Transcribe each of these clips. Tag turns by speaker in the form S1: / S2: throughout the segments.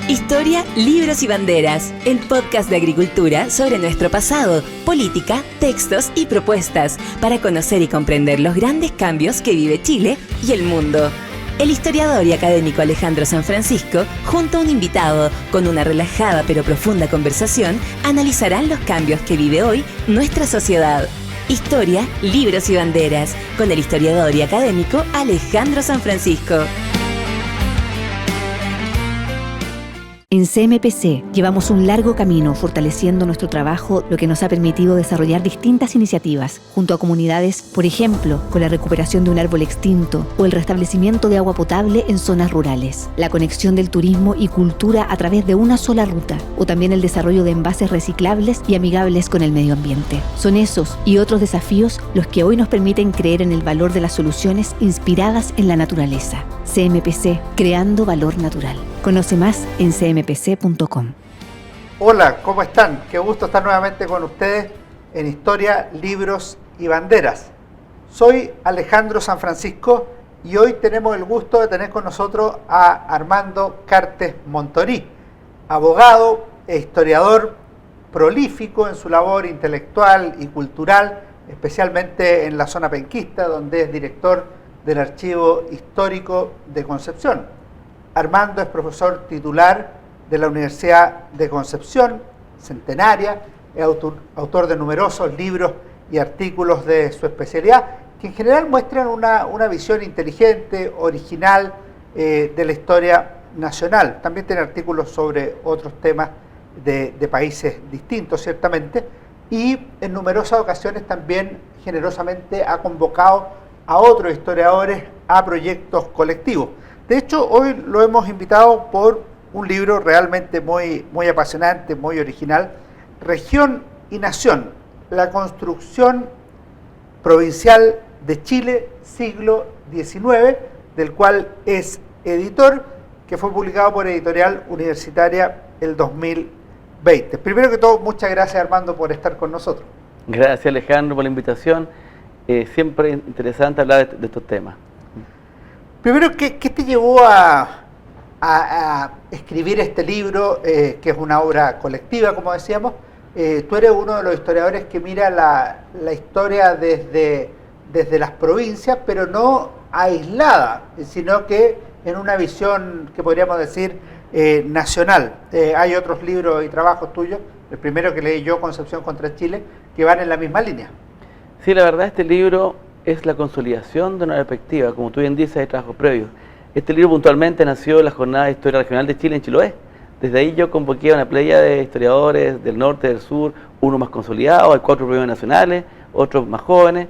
S1: Historia, libros y banderas, el podcast de agricultura sobre nuestro pasado, política, textos y propuestas para conocer y comprender los grandes cambios que vive Chile y el mundo. El historiador y académico Alejandro San Francisco, junto a un invitado con una relajada pero profunda conversación, analizarán los cambios que vive hoy nuestra sociedad. Historia, libros y banderas, con el historiador y académico Alejandro San Francisco.
S2: En CMPC llevamos un largo camino fortaleciendo nuestro trabajo, lo que nos ha permitido desarrollar distintas iniciativas junto a comunidades, por ejemplo, con la recuperación de un árbol extinto o el restablecimiento de agua potable en zonas rurales, la conexión del turismo y cultura a través de una sola ruta, o también el desarrollo de envases reciclables y amigables con el medio ambiente. Son esos y otros desafíos los que hoy nos permiten creer en el valor de las soluciones inspiradas en la naturaleza. CMPC, creando valor natural. Conoce más en cmpc.com.
S3: Hola, ¿cómo están? Qué gusto estar nuevamente con ustedes en Historia, Libros y Banderas. Soy Alejandro San Francisco y hoy tenemos el gusto de tener con nosotros a Armando Cartes Montorí, abogado e historiador prolífico en su labor intelectual y cultural, especialmente en la zona penquista, donde es director del Archivo Histórico de Concepción. Armando es profesor titular de la Universidad de Concepción, centenaria, es autor de numerosos libros y artículos de su especialidad, que en general muestran una visión inteligente, original de la historia nacional. También tiene artículos sobre otros temas de países distintos, ciertamente, y en numerosas ocasiones también generosamente ha convocado a otros historiadores a proyectos colectivos. De hecho, hoy lo hemos invitado por un libro realmente muy apasionante, muy original, Región y Nación, la construcción provincial de Chile, siglo XIX, del cual es editor, que fue publicado por Editorial Universitaria el 2020. Primero que todo, muchas gracias, Armando, por estar con nosotros.
S4: Gracias, Alejandro, por la invitación. Siempre interesante hablar de estos temas.
S3: Primero, ¿qué te llevó a escribir este libro, que es una obra colectiva, como decíamos? Tú eres uno de los historiadores que mira la historia desde las provincias, pero no aislada, sino que en una visión que podríamos decir nacional. Hay otros libros y trabajos tuyos, el primero que leí yo, Concepción contra Chile, que van en la misma línea.
S4: Sí, la verdad, este libro es la consolidación de una perspectiva, como tú bien dices, de trabajos previos. Este libro puntualmente nació en la Jornada de Historia Regional de Chile en Chiloé. Desde ahí yo convoqué a una playa de historiadores del norte, del sur, uno más consolidado, hay 4 premios nacionales, otros más jóvenes,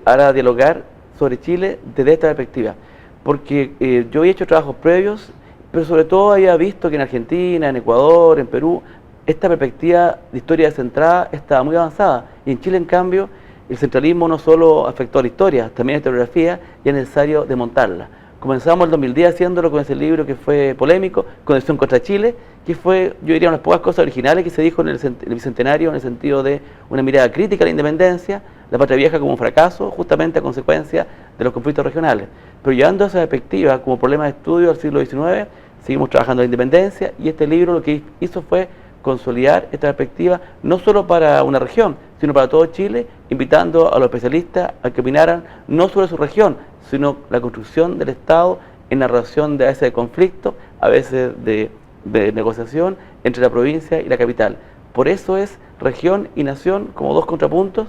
S4: a dialogar sobre Chile desde esta perspectiva. Porque yo había hecho trabajos previos, pero sobre todo había visto que en Argentina, en Ecuador, en Perú, esta perspectiva de historia descentrada estaba muy avanzada. Y en Chile, en cambio, el centralismo no solo afectó a la historia, también a la historiografía, y es necesario desmontarla. Comenzamos el 2010 haciéndolo con ese libro que fue polémico, Concepción contra Chile, que fue, yo diría, unas pocas cosas originales que se dijo en el Bicentenario, en el sentido de una mirada crítica a la independencia, la patria vieja como un fracaso, justamente a consecuencia de los conflictos regionales. Pero llevando esa perspectiva como problema de estudio al siglo XIX, seguimos trabajando en la independencia, y este libro lo que hizo fue consolidar esta perspectiva no solo para una región, sino para todo Chile, invitando a los especialistas a que opinaran no sobre su región, sino la construcción del Estado en la relación de a veces de conflicto, a veces de negociación entre la provincia y la capital. Por eso es región y nación como dos contrapuntos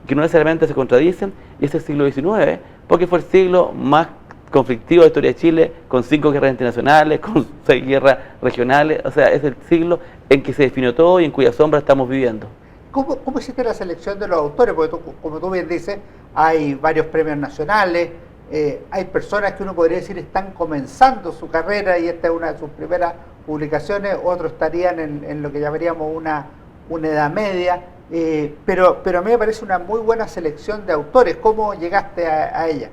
S4: que no necesariamente se contradicen, y es el siglo XIX, porque fue el siglo más conflictivo de la historia de Chile, con 5 guerras internacionales, con 6 guerras regionales. O sea, es el siglo en que se definió todo y en cuya sombra estamos viviendo.
S3: ¿Cómo hiciste la selección de los autores? Porque como tú bien dices, hay varios premios nacionales, hay personas que uno podría decir están comenzando su carrera y esta es una de sus primeras publicaciones, otros estarían en lo que llamaríamos una edad media, pero a mí me parece una muy buena selección de autores. ¿Cómo llegaste a ella?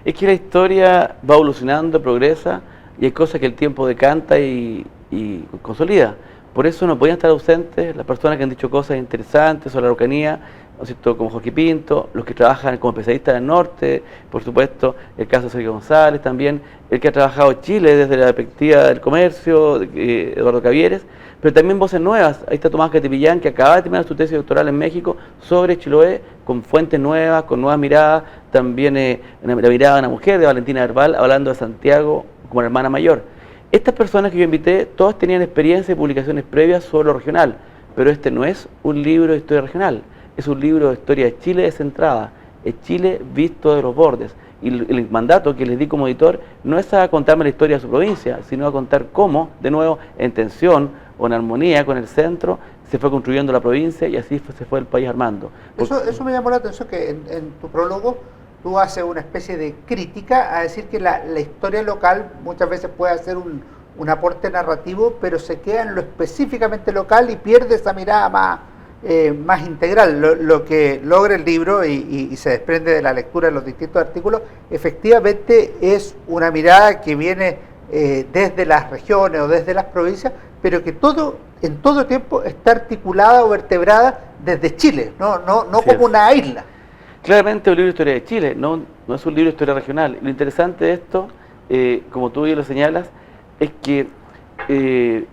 S4: Es que la historia va evolucionando, progresa, y hay cosas que el tiempo decanta y consolida. Por eso no podían estar ausentes las personas que han dicho cosas interesantes sobre la Araucanía, ¿no es cierto?, como Jorge Pinto, los que trabajan como especialistas del norte, por supuesto, el caso de Sergio González también, el que ha trabajado Chile desde la perspectiva del comercio, Eduardo Cavieres, pero también voces nuevas. Ahí está Tomás Catipillán, que acaba de terminar su tesis doctoral en México sobre Chiloé, con fuentes nuevas, con nuevas miradas, también la mirada de una mujer, de Valentina Herbal, hablando de Santiago como la hermana mayor. Estas personas que yo invité, todas tenían experiencia y publicaciones previas sobre lo regional, pero este no es un libro de historia regional, es un libro de historia de Chile descentrada, es Chile visto de los bordes. Y el mandato que les di como editor no es a contarme la historia de su provincia, sino a contar cómo, de nuevo, en tensión o en armonía con el centro, se fue construyendo la provincia y así se fue el país armando.
S3: Eso me llamó la atención, que en tu prólogo tú haces una especie de crítica a decir que la historia local muchas veces puede hacer un aporte narrativo, pero se queda en lo específicamente local y pierde esa mirada más integral. Lo que logra el libro y se desprende de la lectura de los distintos artículos, efectivamente es una mirada que viene desde las regiones o desde las provincias, pero que en todo tiempo está articulada o vertebrada desde Chile, no como una isla.
S4: Claramente es un libro de historia de Chile, no es un libro de historia regional. Lo interesante de esto, como tú bien lo señalas, es que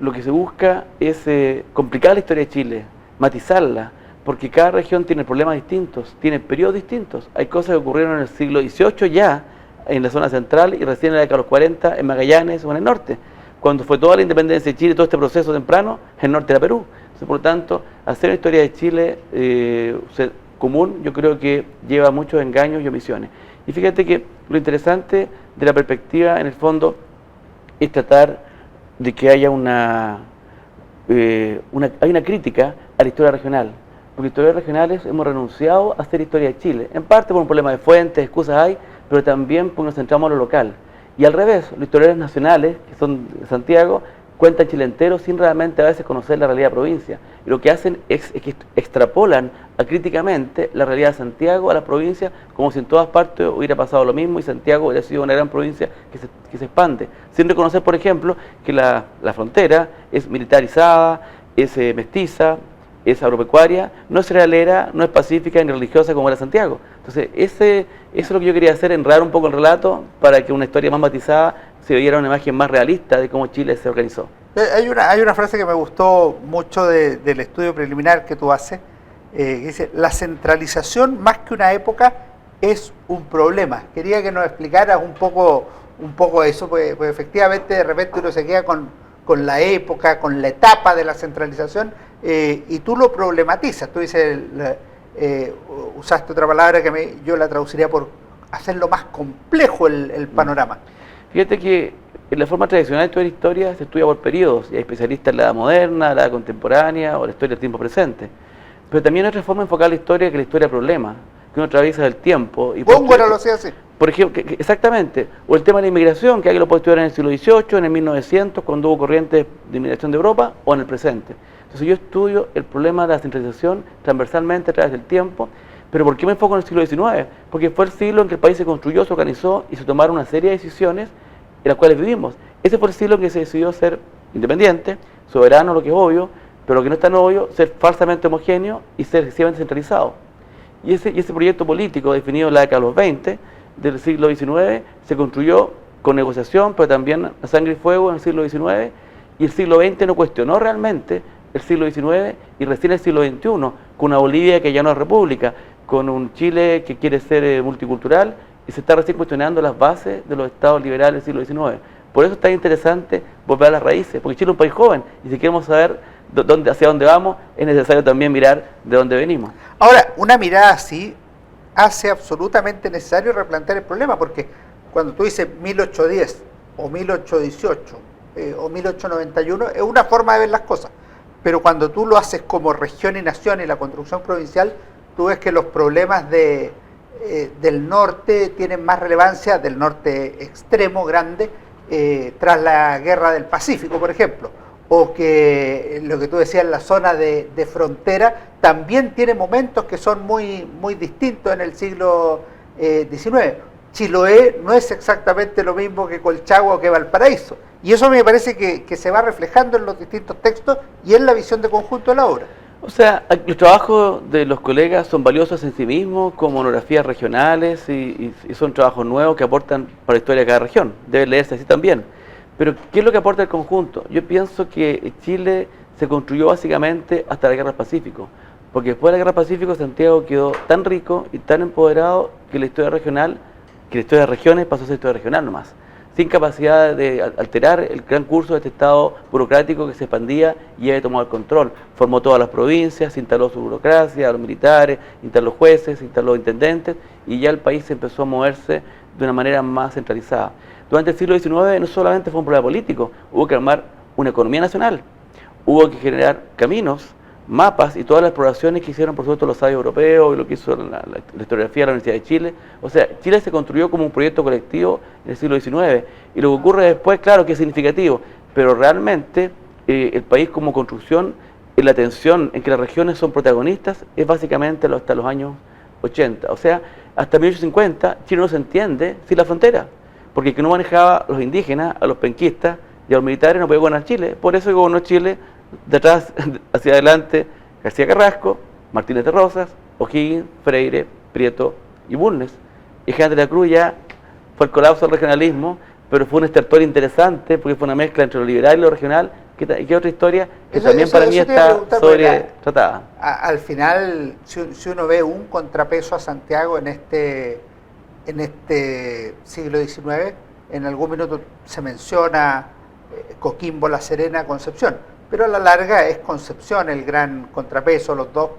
S4: lo que se busca es complicar la historia de Chile, matizarla, porque cada región tiene problemas distintos, tiene periodos distintos. Hay cosas que ocurrieron en el siglo XVIII ya, en la zona central, y recién en la década de los 40 en Magallanes o en el norte. Cuando fue toda la independencia de Chile, todo este proceso temprano, el norte era Perú. Entonces, por lo tanto, hacer una historia de Chile común, yo creo que lleva muchos engaños y omisiones. Y fíjate que lo interesante de la perspectiva, en el fondo, es tratar de que haya hay una crítica a la historia regional. Porque historias regionales hemos renunciado a hacer historia de Chile, en parte por un problema de fuentes, excusas hay, pero también porque nos centramos en lo local. Y al revés, los historiadores nacionales, que son de Santiago, cuentan Chile entero sin realmente a veces conocer la realidad de provincia. Y lo que hacen es que extrapolan críticamente la realidad de Santiago a la provincia, como si en todas partes hubiera pasado lo mismo y Santiago hubiera sido una gran provincia que se expande. Sin reconocer, por ejemplo, que la frontera es militarizada, es mestiza, es agropecuaria, no es cerealera, no es pacífica ni religiosa como era Santiago. Entonces, eso es lo que yo quería hacer, enredar un poco el relato para que una historia más matizada se viera una imagen más realista de cómo Chile se organizó.
S3: Hay una frase que me gustó mucho del estudio preliminar que tú haces, que dice: la centralización más que una época es un problema. Quería que nos explicaras un poco eso, pues efectivamente de repente uno se queda con la época, con la etapa de la centralización, y tú lo problematizas. Tú dices, usaste otra palabra que yo la traduciría por hacerlo más complejo el panorama.
S4: Fíjate que en la forma tradicional de estudiar historia se estudia por periodos, y hay especialistas en la edad moderna, la edad contemporánea o la historia del tiempo presente. Pero también hay otra forma de enfocar la historia, que la historia problema, que uno atraviesa el tiempo.
S3: Góngora lo hacía así.
S4: Por ejemplo, exactamente, o el tema de la inmigración, que alguien lo puede estudiar en el siglo XVIII, en el 1900, cuando hubo corrientes de inmigración de Europa, o en el presente. Entonces yo estudio el problema de la centralización transversalmente a través del tiempo. ¿Pero por qué me enfoco en el siglo XIX? Porque fue el siglo en que el país se construyó, se organizó y se tomaron una serie de decisiones en las cuales vivimos. Ese fue el siglo en que se decidió ser independiente, soberano, lo que es obvio, pero lo que no es tan obvio, ser falsamente homogéneo y ser excesivamente centralizado. Y ese proyecto político definido en la década de los 20 del siglo XIX se construyó con negociación, pero también a sangre y fuego en el siglo XIX, y el siglo XX no cuestionó realmente el siglo XIX, y recién el siglo XXI, con una Bolivia que ya no es república, con un Chile que quiere ser multicultural, y se está recién cuestionando las bases de los estados liberales del siglo XIX. Por eso es tan interesante volver a las raíces, porque Chile es un país joven, y si queremos saber hacia dónde vamos, es necesario también mirar de dónde venimos.
S3: Ahora, una mirada así hace absolutamente necesario replantear el problema, porque cuando tú dices 1810, o 1818, o 1891, es una forma de ver las cosas. Pero cuando tú lo haces como región y nación y la construcción provincial, tú ves que los problemas del norte tienen más relevancia, del norte extremo, grande, tras la guerra del Pacífico, por ejemplo, o que lo que tú decías, la zona de frontera también tiene momentos que son muy, muy distintos en el siglo XIX. Chiloé no es exactamente lo mismo que Colchagua o que Valparaíso. Y eso me parece que se va reflejando en los distintos textos y en la visión de conjunto de la obra.
S4: O sea, los trabajos de los colegas son valiosos en sí mismos, como monografías regionales, y son trabajos nuevos que aportan para la historia de cada región. Debe leerse así también. Pero, ¿qué es lo que aporta el conjunto? Yo pienso que Chile se construyó básicamente hasta la Guerra del Pacífico, porque después de la Guerra del Pacífico Santiago quedó tan rico y tan empoderado que la historia regional, que la historia de regiones pasó a ser historia regional nomás, sin capacidad de alterar el gran curso de este Estado burocrático que se expandía y había tomado el control. Formó todas las provincias, instaló su burocracia, a los militares, instaló jueces, instaló intendentes, y ya el país se empezó a moverse de una manera más centralizada. Durante el siglo XIX no solamente fue un problema político, hubo que armar una economía nacional, hubo que generar caminos, mapas y todas las exploraciones que hicieron, por supuesto, los sabios europeos y lo que hizo la historiografía de la Universidad de Chile. O sea, Chile se construyó como un proyecto colectivo en el siglo XIX, y lo que ocurre después, claro que es significativo, pero realmente el país como construcción, la tensión en que las regiones son protagonistas, es básicamente hasta los años 80. O sea, hasta 1850 Chile no se entiende sin la frontera, porque el que no manejaba a los indígenas, a los penquistas y a los militares no podía gobernar Chile. Por eso gobernó Chile de atrás hacia adelante García Carrasco, Martínez de Rosas, O'Higgins, Freire, Prieto y Bulnes. Y General de la Cruz ya fue el colapso del regionalismo, pero fue un estertor interesante porque fue una mezcla entre lo liberal y lo regional, que otra historia que también para mí está sobretratada.
S3: Al final, si uno ve un contrapeso a Santiago en este siglo XIX, en algún minuto se menciona Coquimbo, La Serena, Concepción, pero a la larga es Concepción el gran contrapeso. Los dos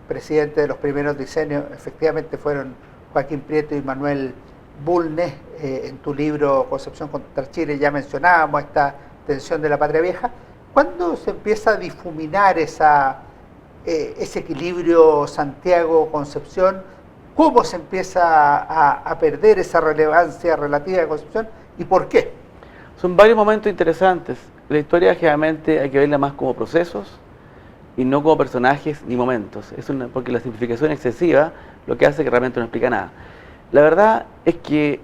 S3: presidentes de los primeros diseños efectivamente fueron Joaquín Prieto y Manuel Bulnes. En tu libro Concepción contra Chile ya mencionábamos esta tensión de la patria vieja. ¿Cuándo se empieza a difuminar ese equilibrio Santiago-Concepción? ¿Cómo se empieza a perder esa relevancia relativa de Concepción y por qué?
S4: Son varios momentos interesantes. La historia generalmente hay que verla más como procesos y no como personajes ni momentos. Porque la simplificación excesiva lo que hace que realmente no explica nada. La verdad es que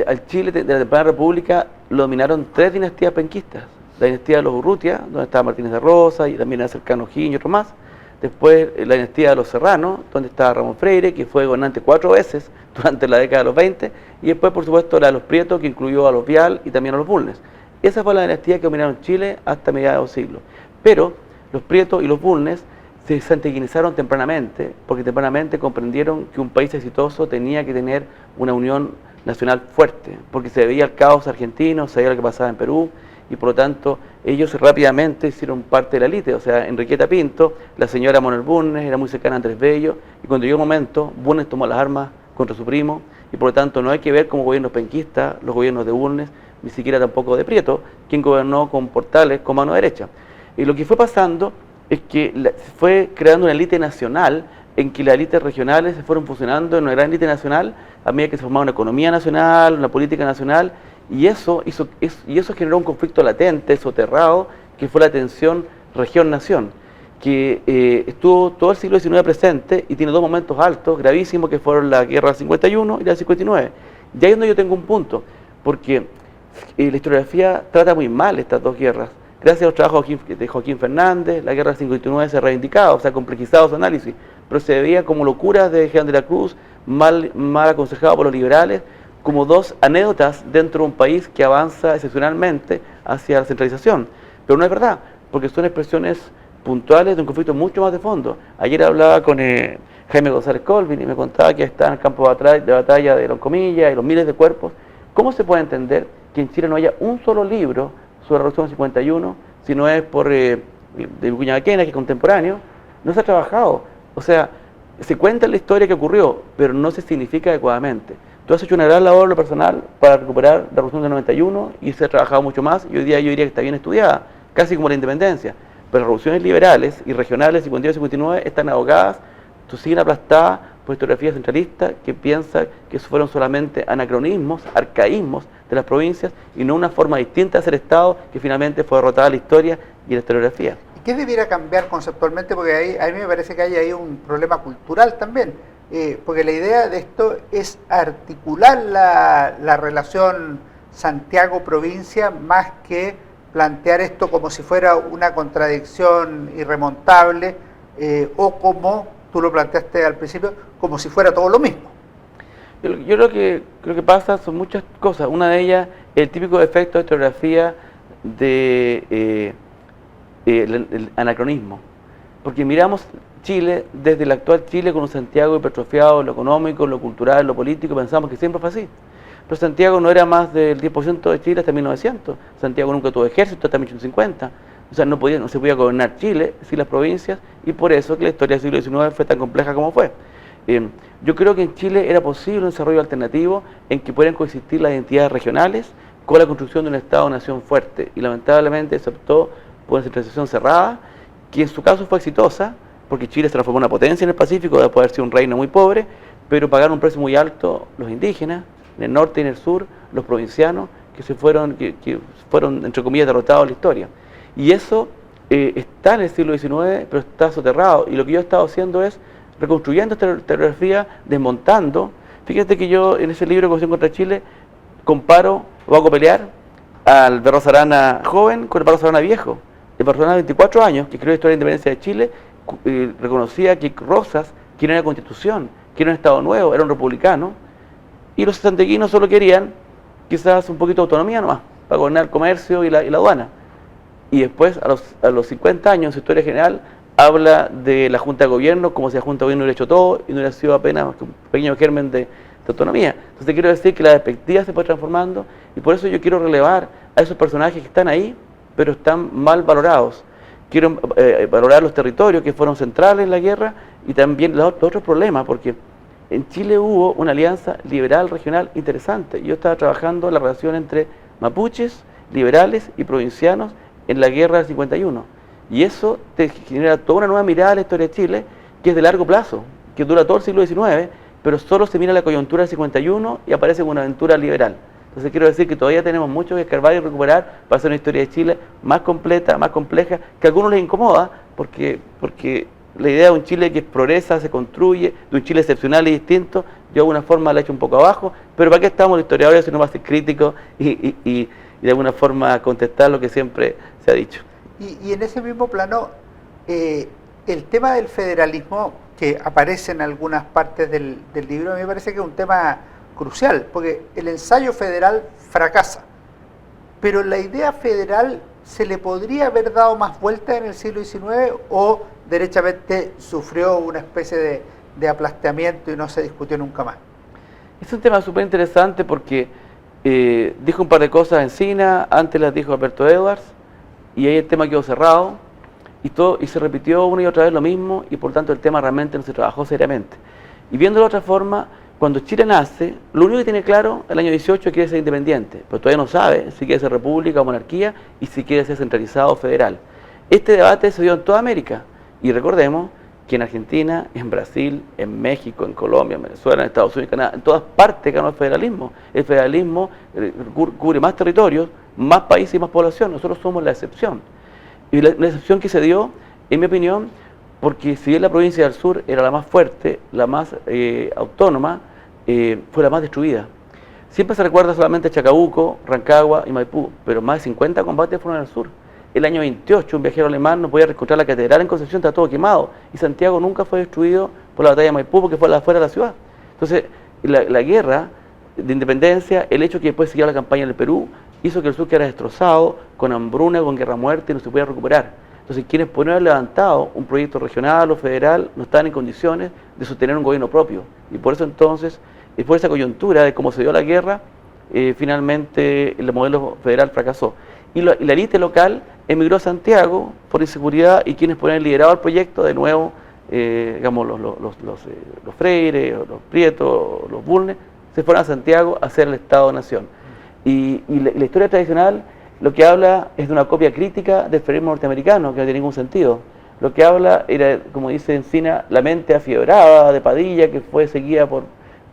S4: al Chile de la temprana república lo dominaron 3 dinastías penquistas. La dinastía de los Urrutia, donde estaba Martínez de Rosa y también era cercano O'Higgins y otros más. Después la dinastía de los Serranos, donde estaba Ramón Freire, que fue gobernante 4 veces durante la década de los 20. Y después, por supuesto, la de los Prietos, que incluyó a los Vial y también a los Bulnes. Esa fue la dinastía que dominaron Chile hasta mediados del siglo. Pero los Prietos y los Bulnes se santiaguinizaron tempranamente, porque tempranamente comprendieron que un país exitoso tenía que tener una unión nacional fuerte, porque se veía el caos argentino, se veía lo que pasaba en Perú, y por lo tanto ellos rápidamente hicieron parte de la élite. O sea, Enriqueta Pinto, la señora Manuel Bulnes, era muy cercana a Andrés Bello, y cuando llegó un momento, Bulnes tomó las armas contra su primo, y por lo tanto no hay que ver como gobiernos penquistas los gobiernos de Bulnes, ni siquiera tampoco de Prieto, quien gobernó con Portales con mano derecha. Y lo que fue pasando es que se fue creando una élite nacional, en que las élites regionales se fueron fusionando en una gran élite nacional a medida que se formaba una economía nacional, una política nacional, y eso generó un conflicto latente, soterrado, que fue la tensión región-nación, que estuvo todo el siglo XIX presente y tiene 2 momentos altos, gravísimos, que fueron la guerra del 51 y la del 59. Y ahí es donde yo tengo un punto, porque la historiografía trata muy mal estas 2 guerras. Gracias a los trabajos de Joaquín Fernández, la guerra del 59 se ha reivindicado, se ha complejizado su análisis, pero se veía como locuras de General de la Cruz, mal aconsejado por los liberales, como 2 anécdotas dentro de un país que avanza excepcionalmente hacia la centralización. Pero no es verdad, porque son expresiones puntuales de un conflicto mucho más de fondo. Ayer hablaba con Jaime González Colvin y me contaba que está en el campo de batalla de Loncomilla y los miles de cuerpos. ¿Cómo se puede entender que en Chile no haya un solo libro sobre la Revolución del 51, si no es por de Vicuña Maquena, que es contemporáneo? No se ha trabajado. O sea, se cuenta la historia que ocurrió, pero no se significa adecuadamente. Tú has hecho una gran labor en lo personal para recuperar la Revolución del 91 y se ha trabajado mucho más, y hoy día yo diría que está bien estudiada, casi como la independencia. Pero las revoluciones liberales y regionales, 52 y 59, están ahogadas, siguen aplastadas por historiografía centralista que piensa que eso fueron solamente anacronismos, arcaísmos de las provincias y no una forma distinta de hacer Estado que finalmente fue derrotada la historia y la historiografía.
S3: ¿Y qué debiera cambiar conceptualmente? Porque a mí me parece que hay ahí un problema cultural también. porque la idea de esto es articular la relación Santiago-provincia más que plantear esto como si fuera una contradicción irremontable o como tú lo planteaste al principio, como si fuera todo lo mismo.
S4: Yo creo que pasa son muchas cosas. Una de ellas, el típico efecto de historiografía el anacronismo. Porque miramos Chile desde el actual Chile con un Santiago hipertrofiado en lo económico, en lo cultural, en lo político, pensamos que siempre fue así. Pero Santiago no era más del 10% de Chile hasta 1900. Santiago nunca tuvo ejército hasta 1850. O sea, no se podía gobernar Chile sin las provincias, y por eso que la historia del siglo XIX fue tan compleja como fue. Yo creo que en Chile era posible un desarrollo alternativo en que pudieran coexistir las identidades regionales con la construcción de un Estado-nación fuerte, y lamentablemente se optó por una centralización cerrada, que en su caso fue exitosa, porque Chile se transformó en una potencia en el Pacífico, después de haber sido un reino muy pobre, pero pagaron un precio muy alto los indígenas, en el norte y en el sur, los provincianos, que fueron, entre comillas, derrotados en la historia. Y eso está en el siglo XIX, pero está soterrado, y lo que yo he estado haciendo es reconstruyendo esta historiografía, desmontando. Fíjate que yo en ese libro, Constitución contra Chile, comparo, o hago pelear al Barros Arana joven con el Barros Arana viejo. El Barros Arana de 24 años, que escribió la historia de la independencia de Chile, reconocía que Rosas quería una constitución, quería un Estado nuevo, era un republicano, y los santiaguinos solo querían quizás un poquito de autonomía nomás, para gobernar el comercio y la aduana. Y después, a los 50 años, en su historia general, habla de la Junta de Gobierno como si la Junta de Gobierno hubiera hecho todo y no hubiera sido apenas un pequeño germen de autonomía. Entonces quiero decir que la perspectiva se fue transformando, y por eso yo quiero relevar a esos personajes que están ahí, pero están mal valorados. Quiero valorar los territorios que fueron centrales en la guerra, y también los otros problemas, porque en Chile hubo una alianza liberal regional interesante. Yo estaba trabajando en la relación entre mapuches, liberales y provincianos en la guerra del 51. Y eso te genera toda una nueva mirada a la historia de Chile, que es de largo plazo, que dura todo el siglo XIX, pero solo se mira la coyuntura del 51 y aparece como una aventura liberal. Entonces quiero decir que todavía tenemos mucho que escarbar y recuperar para hacer una historia de Chile más completa, más compleja, que a algunos les incomoda, porque la idea de un Chile que progresa, se construye, de un Chile excepcional y distinto, yo de alguna forma la he hecho un poco abajo, pero ¿para qué estamos los historiadores si no va a ser críticos y de alguna forma contestar lo que siempre se ha dicho?
S3: Y en ese mismo plano, el tema del federalismo, que aparece en algunas partes del libro, a mí me parece que es un tema crucial, porque el ensayo federal fracasa, pero la idea federal se le podría haber dado más vuelta en el siglo XIX, o derechamente sufrió una especie de aplastamiento y no se discutió nunca más.
S4: Es un tema súper interesante porque dijo un par de cosas Encina, antes las dijo Alberto Edwards, y ahí el tema quedó cerrado, y se repitió una y otra vez lo mismo, y por tanto el tema realmente no se trabajó seriamente. Y viéndolo de otra forma, cuando Chile nace, lo único que tiene claro, el año 18 quiere ser independiente, pero todavía no sabe si quiere ser república o monarquía, y si quiere ser centralizado o federal. Este debate se dio en toda América, y recordemos que en Argentina, en Brasil, en México, en Colombia, en Venezuela, en Estados Unidos, en Canadá, en todas partes ganó el federalismo. El federalismo cubre más territorios, más países y más población. Nosotros somos la excepción. Y la excepción que se dio, en mi opinión, porque si bien la provincia del sur era la más fuerte, la más autónoma, fue la más destruida. Siempre se recuerda solamente Chacabuco, Rancagua y Maipú, pero más de 50 combates fueron en el sur. El año 28, un viajero alemán no podía encontrar la catedral en Concepción, está todo quemado, y Santiago nunca fue destruido por la batalla de Maipú porque fue afuera de la ciudad. Entonces, la guerra de independencia, el hecho que después siguió la campaña en el Perú, hizo que el sur quedara destrozado, con hambruna, con guerra muerte, y no se pudiera recuperar. Entonces, quienes podrían haber levantado un proyecto regional o federal no estaban en condiciones de sostener un gobierno propio. Y por eso entonces, después de esa coyuntura de cómo se dio la guerra, finalmente el modelo federal fracasó. Y la élite local emigró a Santiago por inseguridad, y quienes podían haber liderado el proyecto, de nuevo, digamos, los Freire, los Prieto, los Bulnes, se fueron a Santiago a hacer el Estado-Nación. Y la historia tradicional lo que habla es de una copia crítica del federalismo norteamericano, que no tiene ningún sentido. Lo que habla era, como dice Encina, la mente afiebrada de Padilla, que fue seguida por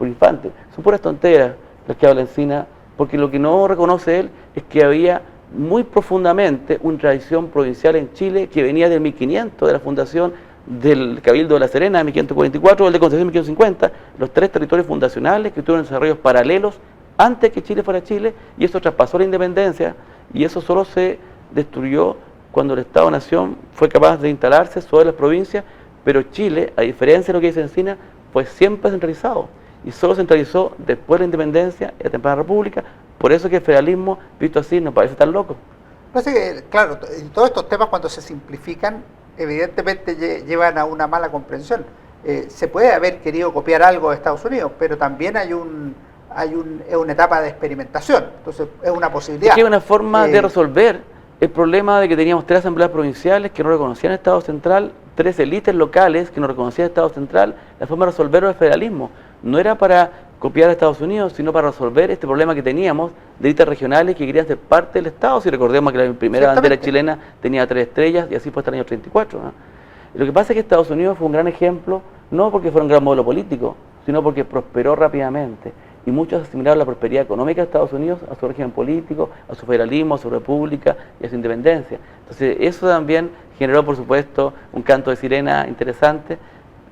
S4: Infante. Son puras tonteras las que habla Encina, porque lo que no reconoce él es que había muy profundamente una tradición provincial en Chile que venía del 1500, de la fundación del Cabildo de La Serena de 1544 o el de Concepción de 1550, los 3 territorios fundacionales que tuvieron desarrollos paralelos antes que Chile fuera Chile, y eso traspasó la independencia, y eso solo se destruyó cuando el Estado-Nación fue capaz de instalarse sobre las provincias, pero Chile, a diferencia de lo que dice Encina, fue siempre centralizado, y solo centralizó después de la independencia y la temprana república. Por eso que el federalismo, visto así, nos parece tan loco.
S3: Parece que, claro, todos estos temas cuando se simplifican, evidentemente llevan a una mala comprensión. Se puede haber querido copiar algo de Estados Unidos, pero también es una etapa de experimentación, entonces es una posibilidad.
S4: Es que es una forma de resolver el problema de que teníamos 3 asambleas provinciales que no reconocían el Estado central, 3 élites locales que no reconocían el Estado central. La forma de resolverlo el federalismo no era para copiar a Estados Unidos, sino para resolver este problema que teníamos de élites regionales que querían ser parte del Estado. Si recordemos que la primera bandera chilena tenía 3 estrellas y así fue hasta el año 34, ¿no? Y lo que pasa es que Estados Unidos fue un gran ejemplo, no porque fuera un gran modelo político, sino porque prosperó rápidamente. Y muchos asimilaron la prosperidad económica de Estados Unidos a su régimen político, a su federalismo, a su república y a su independencia. Entonces eso también generó, por supuesto, un canto de sirena interesante,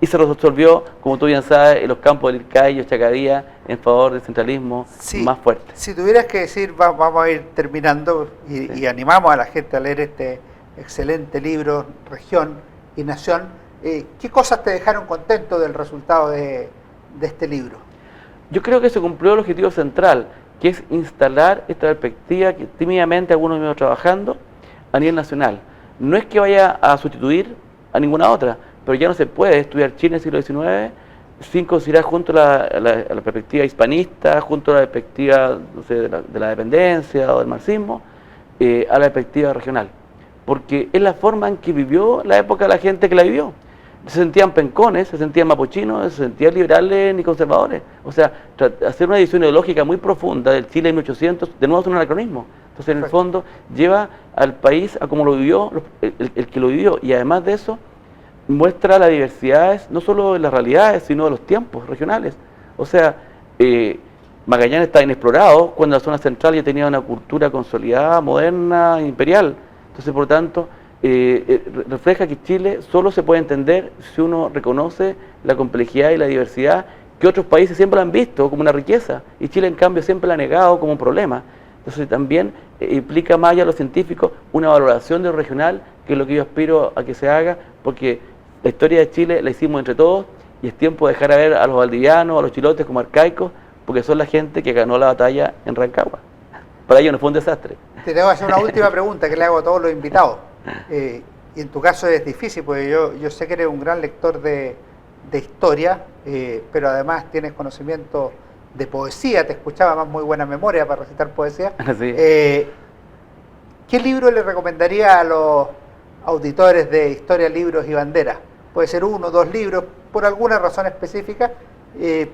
S4: y se resolvió, como tú bien sabes, en los campos del Ilcay y Chacadía en favor del centralismo más fuerte.
S3: Si tuvieras que decir, vamos a ir terminando y animamos a la gente a leer este excelente libro, Región y Nación. ¿Qué cosas te dejaron contento del resultado de este libro?
S4: Yo creo que se cumplió el objetivo central, que es instalar esta perspectiva que tímidamente algunos venido trabajando a nivel nacional. No es que vaya a sustituir a ninguna otra, pero ya no se puede estudiar Chile en el siglo XIX sin considerar junto a la perspectiva hispanista, junto a la perspectiva, no sé, de la dependencia o del marxismo, a la perspectiva regional. Porque es la forma en que vivió la época la gente que la vivió. Se sentían pencones, se sentían mapuchinos, se sentían liberales ni conservadores. O sea, hacer una división ideológica muy profunda del Chile en 1800, de nuevo es un anacronismo. Entonces, en el fondo, lleva al país a como lo vivió el que lo vivió, y además de eso, muestra las diversidades, no solo de las realidades, sino de los tiempos regionales. O sea, Magallanes está inexplorado cuando la zona central ya tenía una cultura consolidada, moderna, imperial. Entonces, por tanto, refleja que Chile solo se puede entender si uno reconoce la complejidad y la diversidad que otros países siempre lo han visto como una riqueza, y Chile en cambio siempre la ha negado como un problema. Entonces también implica más allá de lo científico una valoración de lo regional, que es lo que yo aspiro a que se haga, porque la historia de Chile la hicimos entre todos, y es tiempo de dejar a ver a los valdivianos, a los chilotes como arcaicos, porque son la gente que ganó la batalla en Rancagua. Para ellos no fue un desastre.
S3: Te tengo que hacer una última pregunta que le hago a todos los invitados. Y en tu caso es difícil, porque yo sé que eres un gran lector de historia, pero además tienes conocimiento de poesía, te escuchaba, más muy buena memoria para recitar poesía.
S4: Sí.
S3: ¿Qué libro le recomendaría a los auditores de Historia, Libros y Banderas? Puede ser 1 o 2 libros, por alguna razón específica,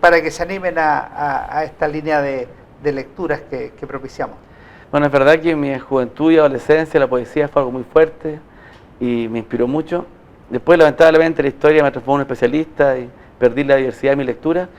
S3: para que se animen a esta línea de lecturas que propiciamos.
S4: Bueno, es verdad que en mi juventud y adolescencia la poesía fue algo muy fuerte y me inspiró mucho. Después, lamentablemente, la historia me transformó en un especialista y perdí la diversidad de mi lectura,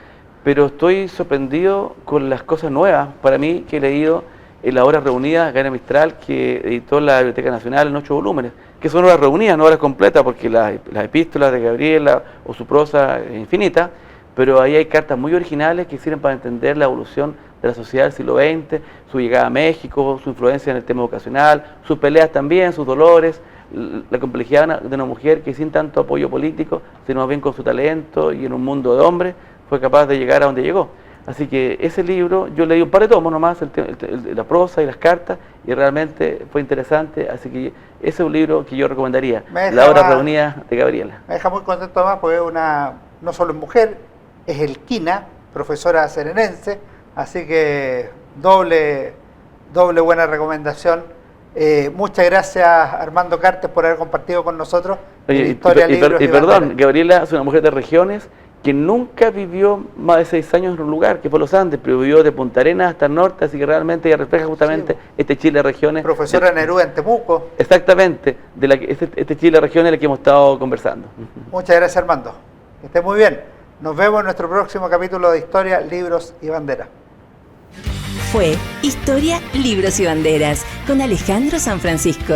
S4: pero estoy sorprendido con las cosas nuevas para mí que he leído en las Obras Reunidas, Gabriela Mistral, que editó la Biblioteca Nacional en 8 volúmenes, que son obras reunidas, no obras completas, porque las epístolas de Gabriela o su prosa es infinita, pero ahí hay cartas muy originales que sirven para entender la evolución de la sociedad del siglo XX, su llegada a México, su influencia en el tema educacional, sus peleas también, sus dolores, la complejidad de una mujer que sin tanto apoyo político, sino más bien con su talento y en un mundo de hombres, fue capaz de llegar a donde llegó. Así que ese libro, yo leí un par de tomos nomás, la prosa y las cartas, y realmente fue interesante, así que ese es un libro que yo recomendaría, La Obra Reunida de Gabriela.
S3: Me deja muy contento además porque no solo es mujer, es elquina, profesora serenense, así que doble buena recomendación. Muchas gracias, Armando Cartes, por haber compartido con nosotros Historia, Libros y
S4: perdón, Gabriela es una mujer de regiones que nunca vivió más de 6 años en un lugar, que fue Los Andes, pero vivió de Punta Arenas hasta el norte, así que realmente ella refleja justamente este Chile de regiones.
S3: Profesora Neruda en Temuco.
S4: Exactamente, este Chile de regiones del que hemos estado conversando.
S3: Muchas gracias, Armando. Que esté muy bien. Nos vemos en nuestro próximo capítulo de Historia, Libros y Banderas.
S1: Fue Historia, Libros y Banderas con Alejandro San Francisco.